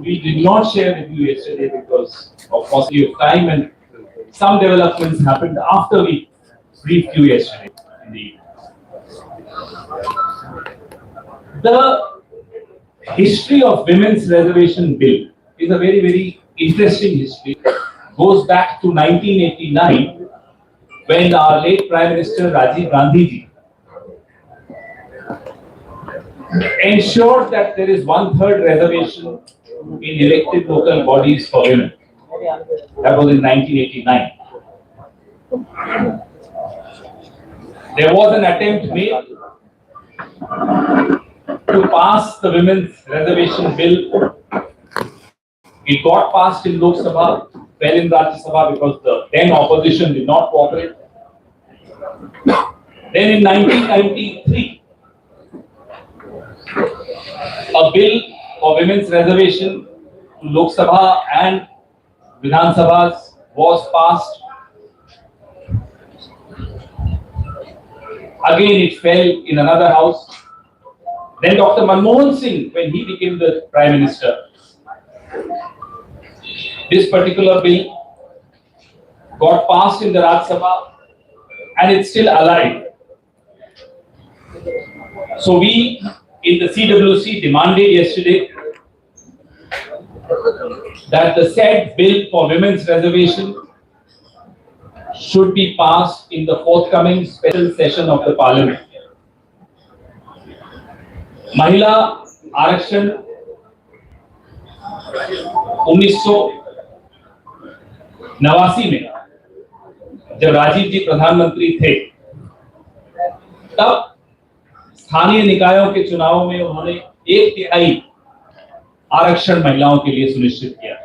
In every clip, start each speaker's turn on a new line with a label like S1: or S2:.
S1: we did not share with you yesterday because of paucity of time and some developments happened after we briefed you yesterday. Indeed. The history of Women's Reservation Bill is a very, very interesting history. Goes back to 1989 when our late Prime Minister Rajiv Gandhi ji ensured that there is 1/3 reservation in elected local bodies for women. That was in 1989. There was an attempt made to pass the Women's Reservation Bill. It got passed in Lok Sabha, fell in Rajya Sabha because the then opposition did not cooperate. Then in 1993, a bill for women's reservation to Lok Sabha and Vidhan Sabhas was passed. Again, it fell in another house. Then Dr. Manmohan Singh, when he became the Prime Minister, this particular bill got passed in the Rajya Sabha and it's still alive. So we in the CWC demanded yesterday that the said bill for women's reservation should be passed in the forthcoming special session of the Parliament. महिला आरक्षण 1989 में जब राजीव जी प्रधानमंत्री थे तब स्थानीय निकायों के चुनावों में उन्होंने 1/3 आरक्षण महिलाओं के लिए सुनिश्चित किया।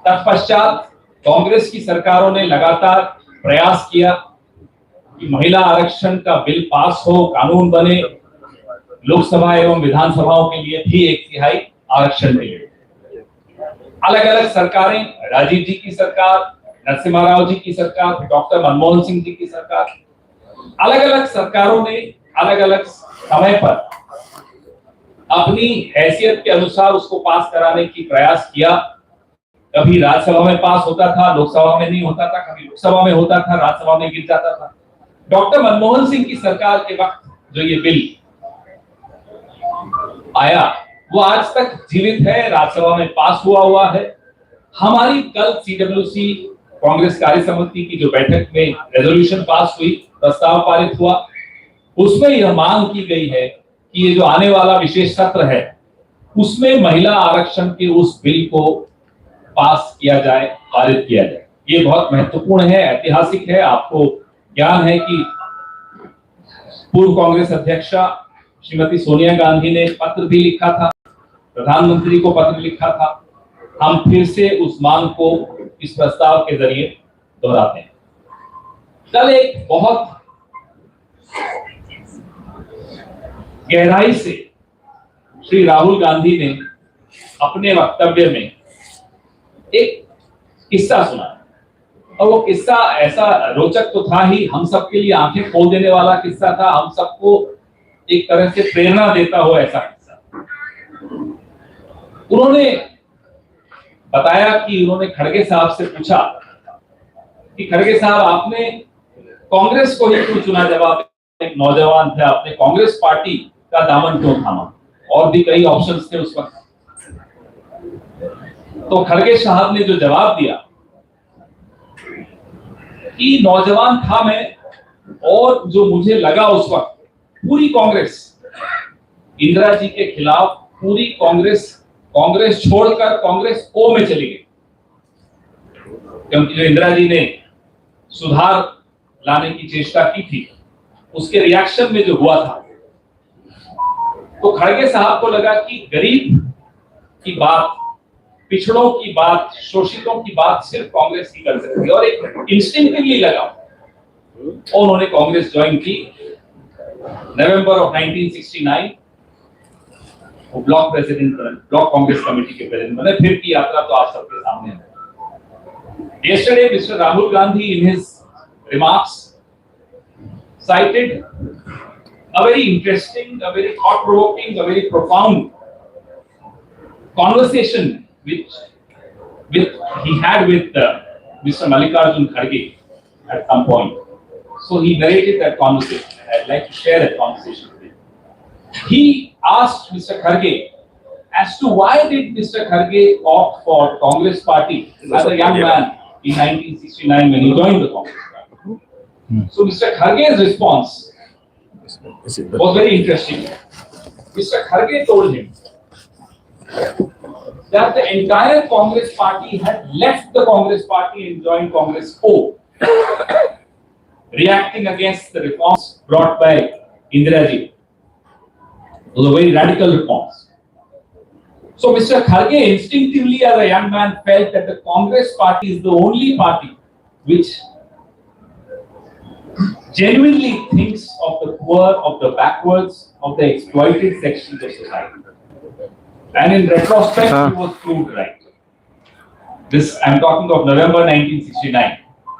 S1: तत्पश्चात कांग्रेस की सरकारों ने लगातार प्रयास किया कि महिला आरक्षण का बिल पास हो, कानून बने, लोकसभा एवं विधानसभाओं के लिए भी 1/3 आरक्षण मिले। अलग अलग सरकारें, राजीव जी की सरकार, नरसिम्हा राव जी की सरकार, डॉक्टर मनमोहन सिंह जी की सरकार, अलग अलग सरकारों ने अलग अलग समय पर अपनी हैसियत के अनुसार उसको पास कराने की प्रयास किया। कभी राज्यसभा में पास होता था, लोकसभा में नहीं होता था, कभी लोकसभा में होता था, राज्यसभा में गिर जाता था। डॉक्टर मनमोहन सिंह की सरकार के वक्त जो ये बिल आया वो आज तक जीवित है, राज्यसभा में पास हुआ है। हमारी कल सीडब्ल्यूसी कांग्रेस कार्य समिति की जो बैठक में रेजोल्यूशन पास हुई, प्रस्ताव पारित हुआ, उसमें यह मांग की गई है कि ये जो आने वाला विशेष सत्र है उसमें महिला आरक्षण के उस बिल को पास किया जाए, पारित किया जाए। ये बहुत महत्वपूर्ण है, ऐतिहासिक है। आपको ज्ञान है कि पूर्व कांग्रेस अध्यक्षा श्रीमती सोनिया गांधी ने पत्र भी लिखा था, प्रधानमंत्री को पत्र लिखा था। हम फिर से उस मांग को इस प्रस्ताव के जरिए दोहराते हैं। कल एक बहुत गहराई से श्री राहुल गांधी ने अपने वक्तव्य में एक किस्सा सुना और वो किस्सा ऐसा रोचक तो था ही, हम सबके लिए आंखें खोल देने वाला किस्सा था, हम सबको एक तरह से प्रेरणा देता हो ऐसा किस्सा। उन्होंने बताया कि उन्होंने खड़गे साहब से पूछा कि खड़गे साहब, आपने कांग्रेस को ही क्यों चुना जब आप एक नौजवान थे, आपने कांग्रेस पार्टी का दामन क्यों थामा? और भी कई ऑप्शंस थे उस वक्त। तो खड़गे साहब ने जो जवाब दिया कि नौजवान था मैं और जो मुझे लगा उस वक्त पूरी कांग्रेस इंदिरा जी के खिलाफ, पूरी कांग्रेस छोड़कर कांग्रेस ओ में चली गई, क्योंकि जो इंदिरा जी ने सुधार लाने की चेष्टा की थी उसके रिएक्शन में जो हुआ था, तो खड़गे साहब को लगा कि गरीब की बात, पिछड़ों की बात, शोषितों की बात सिर्फ कांग्रेस ही कर सकती है, और एक इंस्टिंक्टिवली लगा और उन्होंने कांग्रेस ज्वाइन की। नवंबर ऑफ 1969 वो block president, block Congress committee के प्रेसिडेंट बने। फिर की यात्रा तो आप सबके सामने है। Yesterday, Mr. Rahul Gandhi, in his remarks, cited a very interesting, a very thought-provoking, a very profound conversation which he had with Mr. Mallikarjun Kharge at some point. So he narrated that conversation. I'd like to share that conversation with you. He asked Mr. Kharge as to why did Mr. Kharge opt for Congress Party as a young man in 1969 when he joined the Congress Party. So Mr. Kharge's response was very interesting. Mr. Kharge told him that the entire Congress Party had left the Congress Party and joined Congress O, reacting against the reforms brought by Indira Ji. Those are very radical reforms. So Mr. Kharge instinctively as a young man felt that the Congress Party is the only party which genuinely thinks of the poor, of the backwards, of the exploited sections of society. And in retrospect, he was proved right. This, I'm talking of November 1969.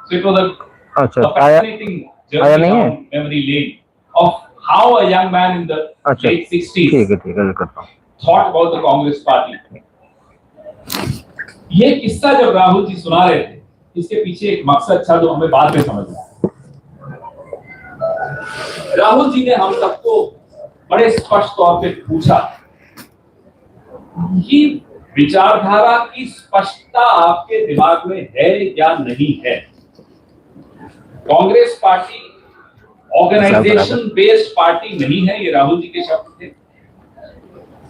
S1: So it was a fascinating journey down memory lane of how a young man in the late 60s thought about the Congress Party. ये किस्सा जब राहुल जी सुना रहे थे, इसके पीछे एक मकसद था जो हमें बाद में समझ आया। राहुल जी ने हम सबको बड़े स्पष्ट तौर पे पूछा कि विचारधारा की स्पष्टता आपके दिमाग में है या नहीं है। Congress party organisation based party नहीं है, ये राहुल जी के शब्द थे।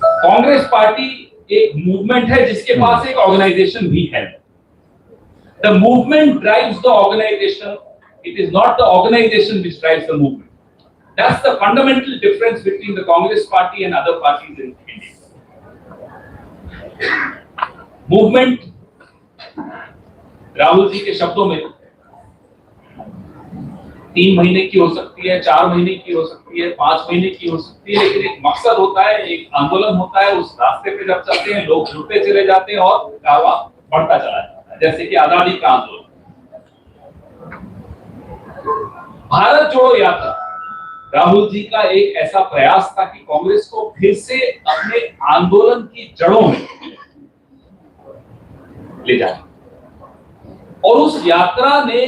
S1: कांग्रेस पार्टी एक मूवमेंट है जिसके पास एक ऑर्गेनाइजेशन भी है। The movement drives the organisation, it is not the organisation which drives the movement. That's the fundamental difference between the Congress Party and other parties in India. Movement, Rahul ji के शब्दों में 3 महीने की हो सकती है, 4 महीने की हो सकती है, 5 महीने की हो सकती है, लेकिन एक मकसद होता है, एक आंदोलन होता है। उस रास्ते पे जब चलते हैं लोग जुड़ते चले जाते हैं और कारवां बढ़ता चला जाता है, जैसे कि आजादी का आंदोलन। भारत जोड़ो यात्रा राहुल जी का एक ऐसा प्रयास था कि कांग्रेस को फिर से अपने आंदोलन की जड़ों में ले जाए, और उस यात्रा ने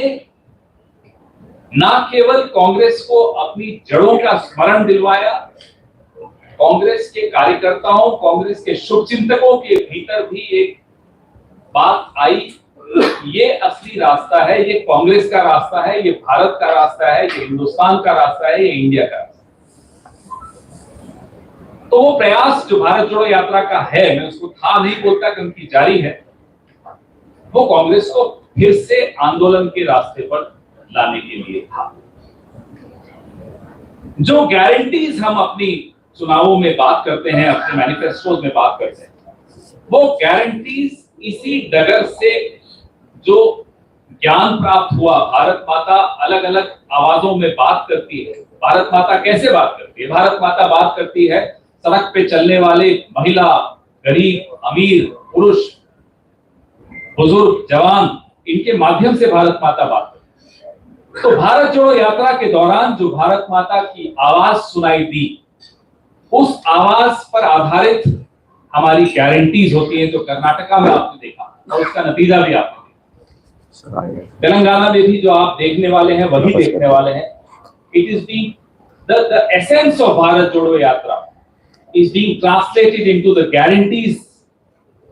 S1: न केवल कांग्रेस को अपनी जड़ों का स्मरण दिलवाया, कांग्रेस के कार्यकर्ताओं, कांग्रेस के शुभचिंतकों के भीतर भी एक बात आई, ये असली रास्ता है, ये कांग्रेस का रास्ता है, ये भारत का रास्ता है, ये हिंदुस्तान का रास्ता है, ये इंडिया का रास्ता है। तो वो प्रयास जो भारत जोड़ो यात्रा का है, मैं उसको था नहीं बोलता कि उनकी जारी है, वो कांग्रेस को फिर से आंदोलन के रास्ते पर लाने के लिए था। जो गारंटीज हम अपनी चुनावों में बात करते हैं, अपने मैनिफेस्टोज में बात करते हैं, वो गारंटीज इसी डगर से जो ज्ञान प्राप्त हुआ। भारत माता अलग अलग आवाजों में बात करती है। भारत माता कैसे बात करती है? भारत माता बात करती है सड़क पे चलने वाले महिला, गरीब, अमीर, पुरुष, बुजुर्ग, जवान, इनके माध्यम से भारत माता बात करती है। तो भारत जोड़ो यात्रा के दौरान जो भारत माता की आवाज सुनाई दी, उस आवाज पर आधारित हमारी गारंटीज होती हैं, जो कर्नाटका में आपने देखा और उसका नतीजा भी आपने तेलंगाना में भी जो आप देखने वाले हैं वही देखने वाले हैं। It is being the essence of Bharat Jodo Yatra is being translated into the guarantees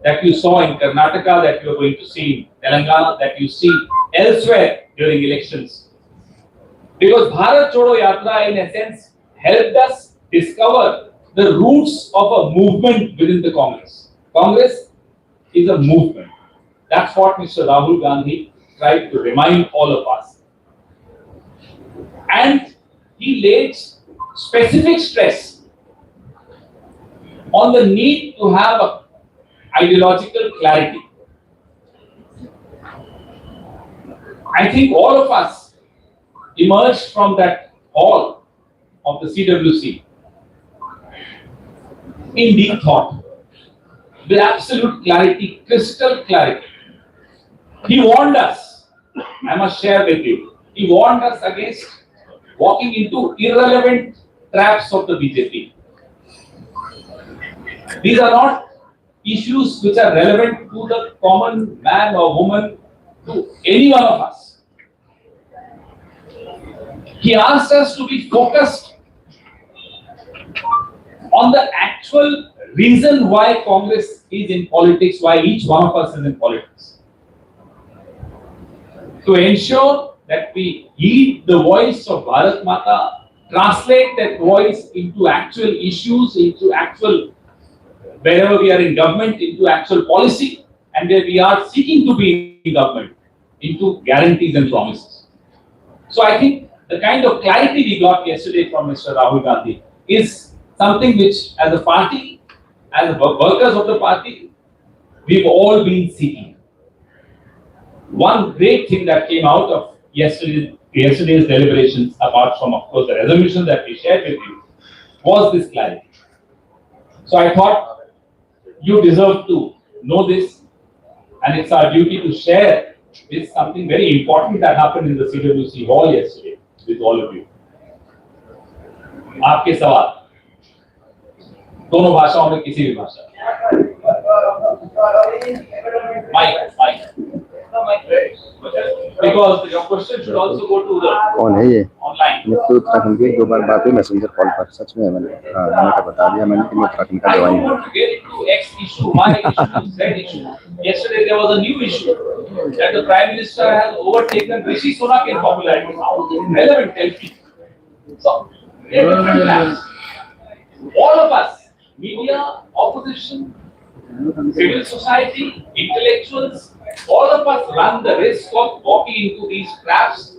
S1: that you saw in Karnataka, that you are going to see in Telangana, that you see elsewhere during elections. Because Bharat Jodo Yatra in essence helped us discover the roots of a movement within the Congress. Congress is a movement. That's what Mr. Rahul Gandhi tried to remind all of us. And he laid specific stress on the need to have a ideological clarity. I think all of us emerged from that hall of the CWC in deep thought, with absolute clarity, crystal clarity. He warned us, I must share with you, he warned us against walking into irrelevant traps of the BJP. These are not issues which are relevant to the common man or woman, to any one of us. He asked us to be focused on the actual reason why Congress is in politics, why each one of us is in politics. To ensure that we heed the voice of Bharat Mata, translate that voice into actual issues, into actual, wherever we are in government, into actual policy, and where we are seeking to be in government, into guarantees and promises. So I think the kind of clarity we got yesterday from Mr. Rahul Gandhi is something which, as a party, as workers of the party, we've all been seeking. One great thing that came out of yesterday's deliberations, apart from, of course, the resolution that we shared with you, was this clarity. So I thought you deserve to know this, and it's our duty to share this, something very important that happened in the CWC hall yesterday with all of you. आपके सवाल दोनों भाषाओं में, किसी भी भाषा। Mike. Because your question should also go to the
S2: कौन है ये
S1: online.
S2: ये तो उत्तराखंड की 2 बार बात हुई मैसेंजर कॉल पर, सच में मैंने बता दिया मैंने कि मैं उत्तराखंड का
S1: I
S2: जवान
S1: don't
S2: हूँ।
S1: want to get into X issue, Y issue, Z issue. Yesterday there was a new issue that the Prime Minister has overtaken Rishi Sunak in popularity. How is it relevant? Tell me. So, there are different plans. All of us, media, opposition, civil society, intellectuals, all of us run the risk of walking into these traps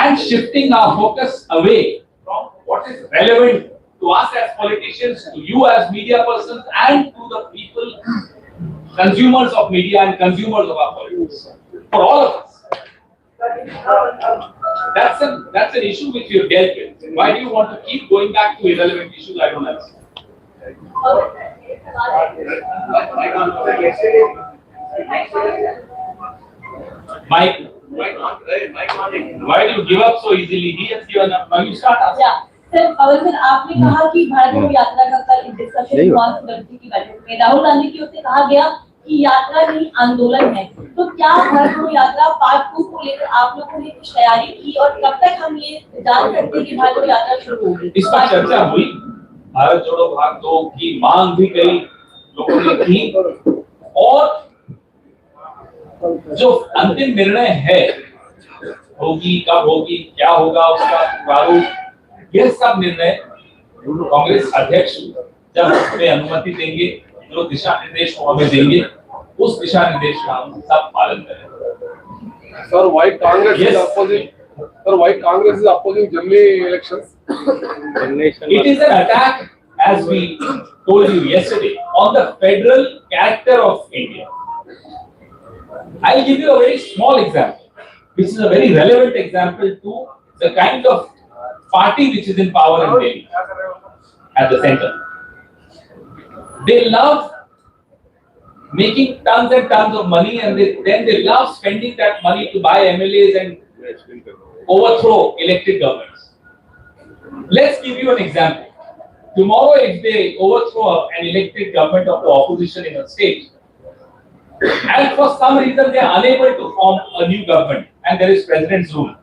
S1: and shifting our focus away from what is relevant to us as politicians, to you as media persons, and to the people, consumers of media and consumers of our politics. For all of us. That's an issue which we have dealt with. Why do you want to keep going back to irrelevant issues? I don't understand. Mike, why do you give up so easily? He has given up. Now you start asking.
S3: Yeah. Sir Pawan sir, आपने कहा कि भारत जोड़ो यात्रा का कल discussion हुआ समिति की बैठक में। राहुल गांधी की ओर से कहा गया कि यात्रा नहीं आंदोलन है। तो क्या भारत जोड़ो यात्रा पार्ट 2 को लेकर आप लोगों ने कुछ तैयारी की, और कब तक हम ये जान सकते हैं कि भारत जोड़ो यात्रा शुरू होगी?
S1: इस पर चर्चा हुई। भारत जोड़ो भाग 2 की मांग भी कई लोगों ने की, और जो अंतिम निर्णय है, होगी कब होगी, क्या होगा, उसका प्रारूप, ये सब निर्णय कांग्रेस अध्यक्ष जब उसमें अनुमति देंगे, जो दिशा निर्देश हमें देंगे, उस दिशा निर्देश का हम सब पालन करेंगे।
S4: Sir, why Congress is opposing? Sir, why Congress is opposing general elections?
S1: It is an attack, as we told you yesterday, on the federal character of India. I'll give you a very small example, which is a very relevant example to the kind of party which is in power in Delhi at the center. They love making tons and tons of money, and then they love spending that money to buy MLAs and overthrow elected governments. Let's give you an example. Tomorrow, if they overthrow an elected government of the opposition in a state, and for some reason they are unable to form a new government, and there is president's rule,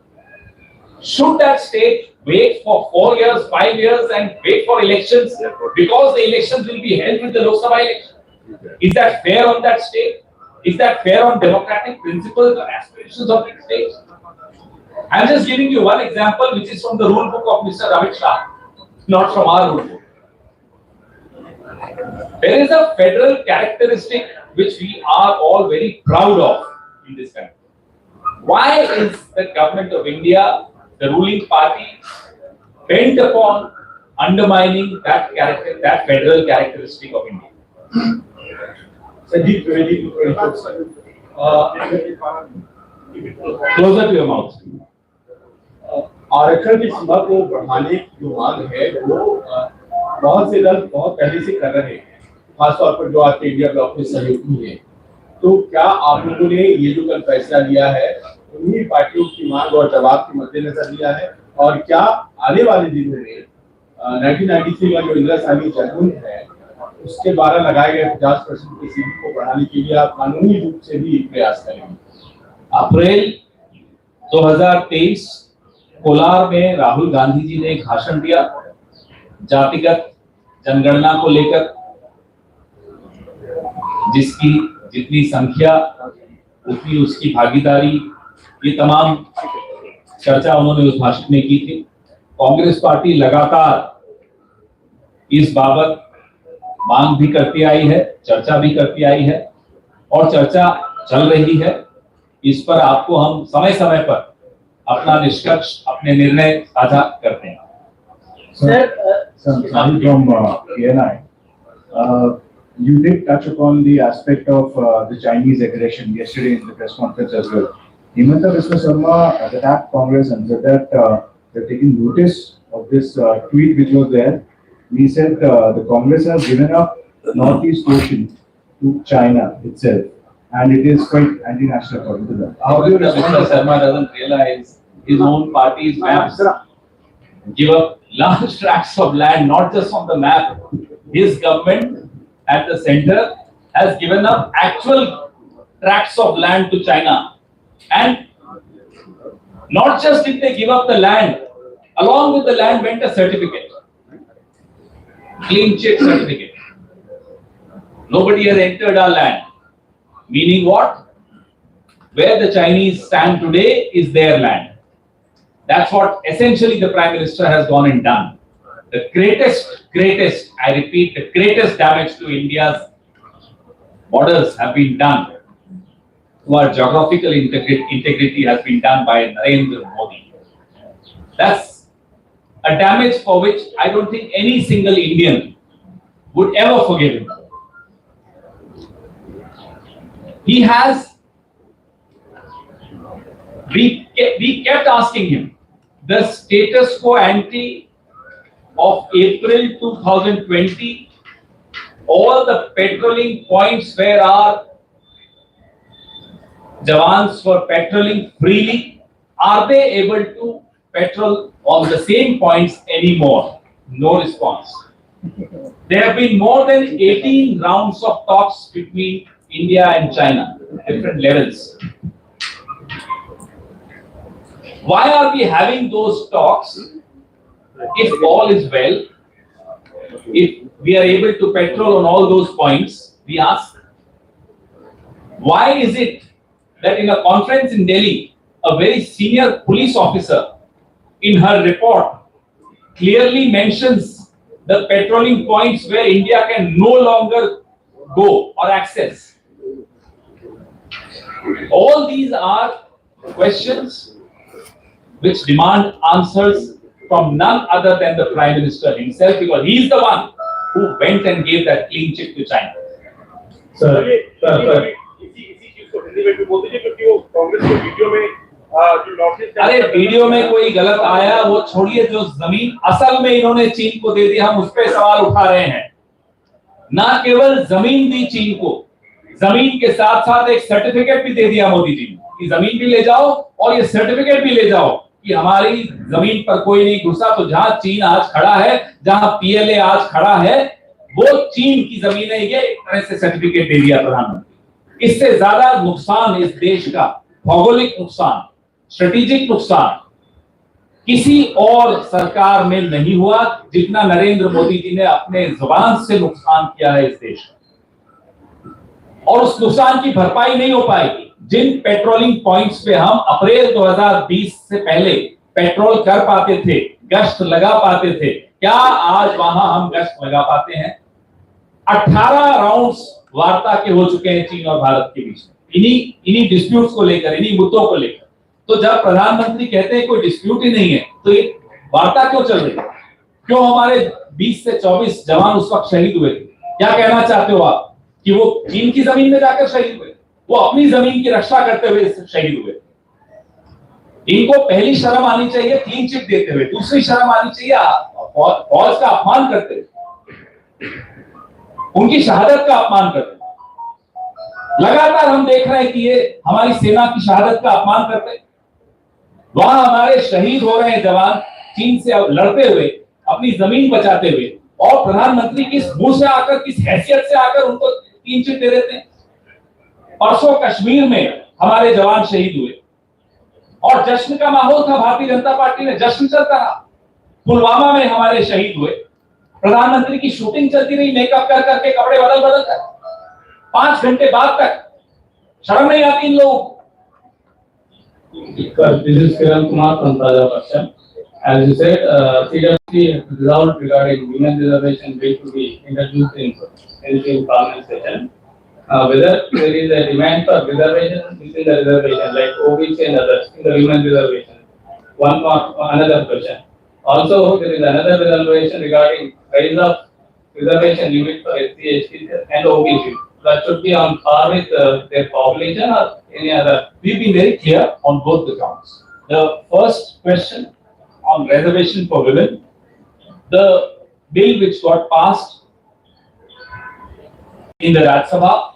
S1: should that state wait for 4 years, 5 years, and wait for elections, because the elections will be held with the Lok Sabha election? Is that fair on that state? Is that fair on democratic principles or aspirations of that state? I'm just giving you one example, which is from the rule book of Mr. Amit Shah, not from our rule book. There is a federal characteristic which we are all very proud of in this country. Why is the government of India, the ruling party, bent upon undermining that character, that federal characteristic of India? Sanjeev Trivedi, closer to your mouth.
S5: आरक्षण की सीमा को बढ़ाने की जो मांग है वो बहुत से दल बहुत पहले से कर रहे हैं, खासतौर पर जो आपके इंडिया ब्लॉक में सहयोगी है। तो क्या आप लोगों ने ये जो कल फैसला लिया है उन्हीं पार्टियों की मांग और जवाब के मद्देनजर लिया है, और क्या आने वाले दिनों में 1993 का जो इंदिरा गांधी जजमेंट है उसके द्वारा लगाए गए 50% की सीट को बढ़ाने के लिए आप कानूनी रूप से भी प्रयास करेंगे?
S1: अप्रैल 2023 कोलार में राहुल गांधी जी ने एक भाषण दिया जातिगत जनगणना को लेकर, जिसकी जितनी संख्या उतनी उसकी भागीदारी, ये तमाम चर्चा उन्होंने उस भाषण में की थी। कांग्रेस पार्टी लगातार इस बाबत मांग भी करती आई है, चर्चा भी करती आई है और चर्चा चल रही है। इस पर आपको हम समय समय पर अपना निष्कर्ष, अपने निर्णय साझा करते हैं।
S6: Sahil from PNI. You did touch upon the aspect of the Chinese aggression yesterday in the press conference as well. Himanta Biswa Sarma attacked Congress and said that they're taking notice of this tweet which was there. He said the Congress has given up Northeast Ocean to China itself, and it is quite anti-national according to them.
S1: How do you respond? Mr. Sharma doesn't realize his own party's maps give up large tracts of land, not just on the map. His government at the center has given up actual tracts of land to China. And not just did they give up the land, along with the land went a certificate. Clean chit certificate. Nobody has entered our land. Meaning what? Where the Chinese stand today is their land. That's what essentially the Prime Minister has gone and done. The greatest, I repeat, the greatest damage to India's borders have been done. To our geographical integrity has been done by Narendra Modi. That's a damage for which I don't think any single Indian would ever forgive him. He has, we kept asking him, the status quo ante of April 2020, all the patrolling points where our Jawans were patrolling freely, are they able to patrol on the same points anymore? No response. There have been more than 18 rounds of talks between India and China, different levels. Why are we having those talks if all is well? If we are able to patrol on all those points, we ask, why is it that in a conference in Delhi, a very senior police officer in her report clearly mentions the patrolling points where India can no longer go or access? All these are questions which demand answers from none other than the Prime Minister himself, because he is the one who went and gave that clean chit to China. अरे video में कोई गलत आया वो छोड़िए, जो जमीन असल में इन्होंने चीन को दे दी, हम उस पर सवाल उठा रहे हैं। ना केवल जमीन दी चीन को, जमीन के साथ साथ एक सर्टिफिकेट भी दे दिया मोदी जी ने कि जमीन भी ले जाओ और ये सर्टिफिकेट भी ले जाओ कि हमारी जमीन पर कोई नहीं घुसा। तो जहां चीन आज खड़ा है, जहां पीएलए आज खड़ा है, वो चीन की जमीन है, ये एक तरह से सर्टिफिकेट दे दिया प्रधानमंत्री। इससे ज्यादा नुकसान इस देश का, भौगोलिक नुकसान, स्ट्रेटेजिक नुकसान किसी और सरकार में नहीं हुआ जितना नरेंद्र मोदी जी ने अपने जुबान से नुकसान किया है इस देश का। और उस नुकसान की भरपाई नहीं हो पाएगी। जिन पेट्रोलिंग पॉइंट्स पे हम अप्रैल 2020 से पहले पेट्रोल कर पाते थे, गश्त लगा पाते थे, क्या आज वहां हम गश्त लगा पाते हैं? 18 राउंड्स वार्ता के हो चुके हैं चीन और भारत के बीच में, इन्हीं डिस्प्यूट्स को लेकर, इन्हीं मुद्दों को लेकर। तो जब प्रधानमंत्री कहते हैं कोई डिस्प्यूट ही नहीं है, तो ये वार्ता क्यों चल रही है? क्यों हमारे 20 से 24 जवान उस वक्त शहीद हुए थे? क्या कहना चाहते हो आप कि वो चीन की जमीन में जाकर शहीद हुए? वो अपनी जमीन की रक्षा करते हुए शहीद हुए। इनको पहली शर्म आनी चाहिए क्लीन चिट देते हुए, दूसरी शर्म आनी चाहिए फौज का अपमान करते हुए, उनकी शहादत का अपमान करते हुए। लगातार हम देख रहे हैं कि ये हमारी सेना की शहादत का अपमान करते हैं। वहां हमारे शहीद हो रहे हैं जवान, चीन से लड़ते हुए, अपनी जमीन बचाते हुए, और प्रधानमंत्री किस मुंह से आकर, किस हैसियत से आकर उनको 3 चिट दे देते हैं। परसों कश्मीर में हमारे जवान शहीद हुए और जश्न का माहौल था, भारतीय जनता पार्टी ने जश्न चलता रहा। पुलवामा में हमारे शहीद हुए, प्रधानमंत्री की शूटिंग चलती रही, मेकअप कर करके, कपड़े बदल बदल कर, 5 घंटे बाद तक। शर्म नहीं आती इन लोगों को?
S7: This is Kiran Kumar from Taja Paksha. As you said, CWC resolved regarding women reservation bill to be introduced in Parliament session. Whether there is a demand for reservation within the reservation, like OBC and others in the women reservation. One more, another question. Also, there is another reservation regarding rise of reservation limit for SC, ST and OBC. That should be on par with their population or any other.
S1: We've been very clear on both the counts. The first question on reservation for women, the bill which got passed in the Rajya Sabha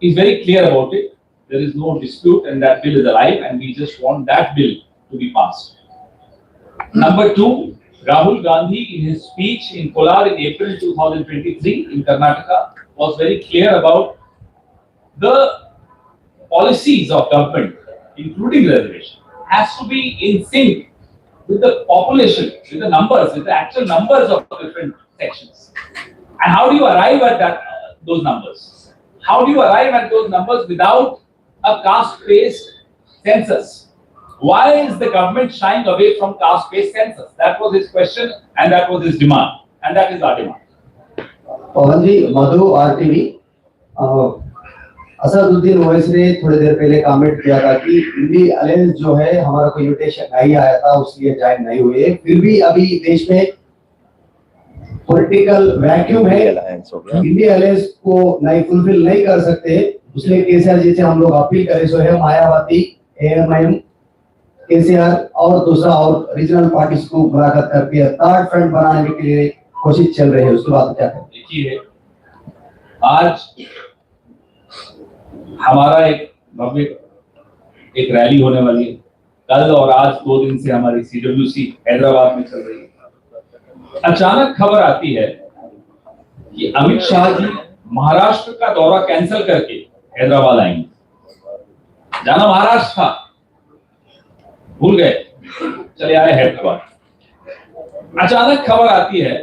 S1: is very clear about it. There is no dispute and that bill is alive and we just want that bill to be passed. Number 2, Rahul Gandhi in his speech in Kolar in April 2023 in Karnataka was very clear about the policies of government, including reservation, has to be in sync with the population, with the numbers, with the actual numbers of different sections. And how do you arrive at those numbers? How do you arrive at those numbers without a caste-based census? Why is the government shying away from caste-based census? That was his question and that was his demand. And that is our demand.
S8: Pawan ji, Madhu RTV, Asaduddin Owaisi ने थोड़ी देर पहले comment किया था कि INDI alliance जो है हमारा कोई इन्विटेशन नहीं आया था, उसलिए ज्वाइन नहीं हुए। फिर भी अभी देश में पॉलिटिकल वैक्यूम है, इंडी अलायंस को नहीं फुलफिल नहीं कर सकते, इसलिए केसीआर जी से हम लोग अपील करें सो है मायावती, AMIM, केसीआर और दूसरा और रीजनल पार्टीज को मुलाकात करके थर्ड फ्रंट बनाने के लिए कोशिश चल रही है। उसके बाद क्या करें?
S1: देखिए, आज हमारा एक रैली होने वाली है। कल और आज 2 दिन से हमारी CWC हैदराबाद में चल रही है। अचानक खबर आती है कि अमित शाह जी महाराष्ट्र का दौरा कैंसिल करके हैदराबाद आएंगे। जाना महाराष्ट्र था, भूल गए, चले आए हैदराबाद। अचानक खबर आती है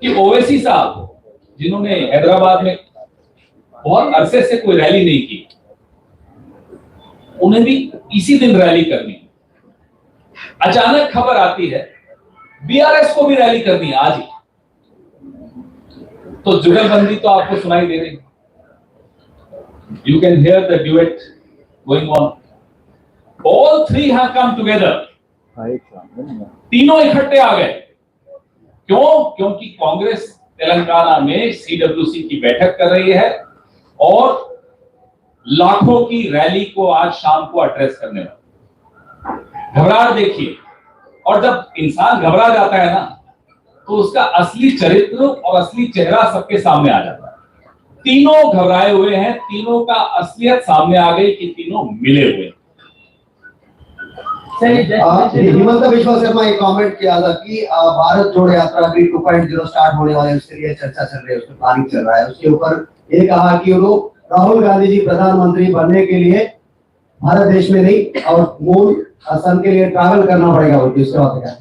S1: कि ओवैसी साहब जिन्होंने हैदराबाद में बहुत अरसे से कोई रैली नहीं की, उन्हें भी इसी दिन रैली करनी है। अचानक खबर आती है BRS को भी रैली करनी है आज ही। तो जुगलबंदी तो आपको सुनाई दे रही है। You can hear the duet going on. All three have come together. तीनों इकट्ठे आ गए। क्यों? क्योंकि कांग्रेस तेलंगाना में CWC की बैठक कर रही है और लाखों की रैली को आज शाम को एड्रेस करने वाला। घबराहट देखिए, और जब इंसान घबरा जाता है ना, तो उसका असली चरित्र और असली चेहरा सबके सामने आ जाता है। तीनों घबराए हुए हैं, तीनों का असलियत सामने आ गई कि तीनों मिले हुए हैं।
S8: हिमंत बिस्वा शर्मा एक कमेंट किया था कि भारत जोड़ो यात्रा भी 2.0 स्टार्ट होने वाले, उसके लिए चर्चा चल रही है, उसमें प्लानिंग चल रहा है। उसके ऊपर ये कहा कि वो राहुल गांधी जी प्रधानमंत्री बनने के लिए भारत देश में नहीं और मूल असम के लिए ट्रैवल करना पड़ेगा। उसके बाद क्या?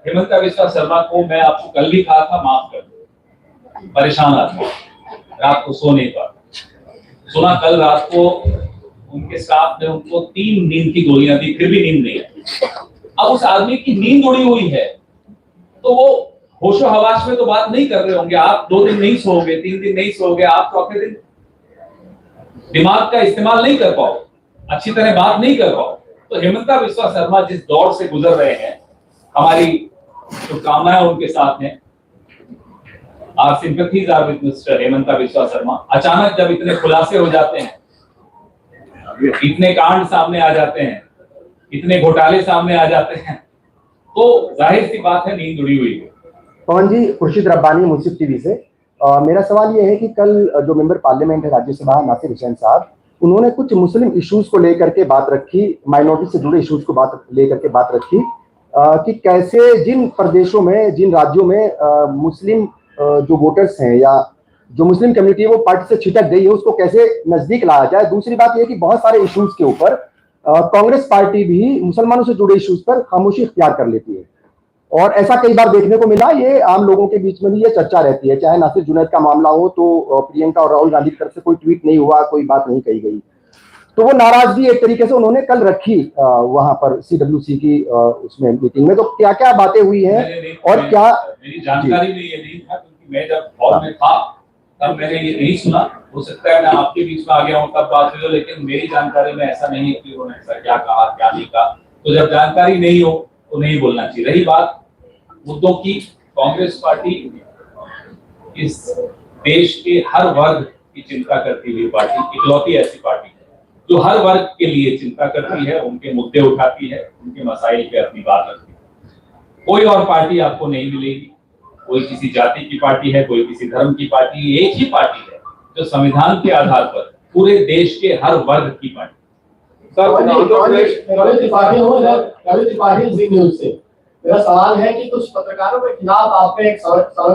S1: हिमंत बिस्वा शर्मा को मैं आपको कल भी कहा था, माफ कर दो, परेशान आदमी, रात को सो नहीं पा। सुना कल रात को उनके स्टाफ ने उनको 3 नींद की गोलियां दी, फिर भी नींद नहीं आई। अब उस आदमी की नींद उड़ी हुई है, तो वो होशो हवास में तो बात नहीं कर रहे होंगे। आप 2 दिन नहीं सोओगे, 3 दिन नहीं सोओगे, आप चौथे दिन दिमाग का इस्तेमाल नहीं कर पाओ, अच्छी तरह बात नहीं कर पाओ। तो हिमंता बिस्वा शर्मा जिस दौर से गुजर रहे हैं, हमारी शुभकामनाएं उनके साथ हैं। Our sympathies are with mister Himanta Biswa Sarma. अचानक जब इतने खुलासे हो जाते हैं, इतने कांड सामने आ जाते हैं, इतने घोटाले सामने आ जाते हैं, तो जाहिर सी बात है नींद उड़ी हुई है।
S9: पवन जी, खुर्शीद रब्बानी मुंसिफ टीवी से। मेरा सवाल ये है कि कल जो मेंबर पार्लियामेंट है राज्यसभा नासिर हुसैन साहब, उन्होंने कुछ मुस्लिम इश्यूज को लेकर के बात रखी, माइनॉरिटी से जुड़े इश्यूज को लेकर के बात रखी, कि कैसे जिन प्रदेशों में, जिन राज्यों में मुस्लिम जो वोटर्स हैं या जो मुस्लिम कम्युनिटी है वो पार्टी से छिटक गई है, उसको कैसे नजदीक लाया जाए। दूसरी बात यह कि बहुत सारे इश्यूज के ऊपर कांग्रेस पार्टी भी मुसलमानों से जुड़े इश्यूज पर खामोशी इख्तियार कर लेती है, और ऐसा कई बार देखने को मिला। ये आम लोगों के बीच में भी ये चर्चा रहती है, चाहे नासिर जुनैद का मामला हो तो प्रियंका और राहुल गांधी की तरफ से कोई ट्वीट नहीं हुआ, कोई बात नहीं कही गई, तो वो नाराजगी एक तरीके से उन्होंने कल रखी वहां पर CWC की उसमें मीटिंग में। तो क्या क्या बातें हुई हैं और क्या
S1: मेरी जानकारी में ये नहीं था, क्योंकि मैं जब हॉल में था तब मैंने ये नहीं सुना। हो सकता है मैं आपके बीच में आ गया हूँ तब बात हुई हो, लेकिन मेरी जानकारी में ऐसा नहीं है कि उन्होंने ऐसा क्या कहा क्या नहीं कहा। तो जब जानकारी नहीं हो तो नहीं बोलना चाहिए। रही बात मुद्दों की, कांग्रेस पार्टी इस देश के हर वर्ग की चिंता करती हुई पार्टी, इकलौती ऐसी पार्टी है जो हर वर्ग के लिए चिंता करती है, उनके मुद्दे उठाती है, उनके मसाइल पे अपनी बात रखती है। कोई और पार्टी आपको नहीं मिलेगी, कोई किसी जाति की पार्टी है, कोई किसी धर्म की पार्टी, एक ही पार्टी है जो संविधान के आधार पर पूरे देश के हर वर्ग की पार्टी।
S4: सर
S10: मेरा सवाल है कि कुछ पत्रकारों के खिलाफ आपने एक